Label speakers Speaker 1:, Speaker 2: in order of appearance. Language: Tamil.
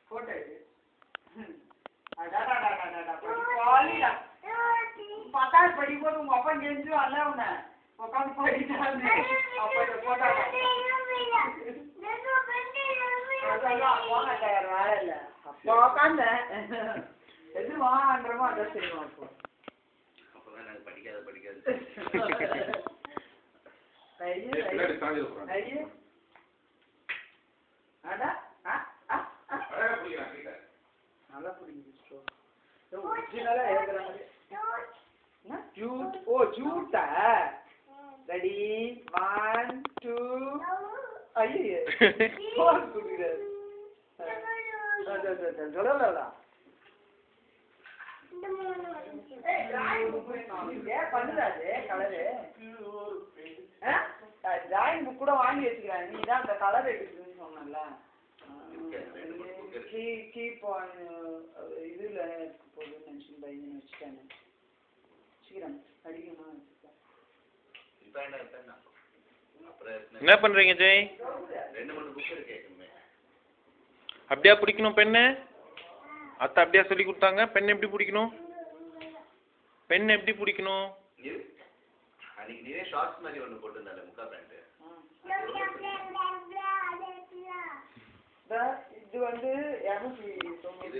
Speaker 1: போட்டோ எடு. படிப்பாளிடா. 10வது படிக்கும்போது உங்க அப்பா கெஞ்சு அல்ல உன்னை உட்காந்து படிச்சாங்க. அப்ப இந்த போட்டோ வேற இல்ல. அப்போ உட்காந்த எது வாங்குறமோ அதான் செய்வோம். அப்போ அப்பதான் நாங்க படிக்காது நல்லா புரியுது. ஜூட்டா ரெடி 1 2 ஐயே போன் குடிக்குது. சொல்லலடா பண்ணுறாது கலரு டிராயிங் புக் கூட வாங்கி வச்சுக்கிறேன். நீ தான் அந்த கலர் எடுக்குதுன்னு சொன்னல. கீப் ஆன் இதுல போகுதுன்னு நினச்சி பையன் வச்சுட்டாங்க. வச்சுக்கிறேன் படிக்கணும்.
Speaker 2: என்ன பண்றீங்க ஜெய்? அப்படியா பிடிக்கணும் பெண்ணு? அத்தை அப்படியா சொல்லி கொடுத்தாங்க? பெண் எப்படி பிடிக்கணும்? பெண் எப்படி பிடிக்கணும்?
Speaker 3: நீவே ஷார்ட்ஸ் மாதிரி ஒன்று போட்டுருந்தால முக்கா பேண்ட்.
Speaker 1: இது வந்து 290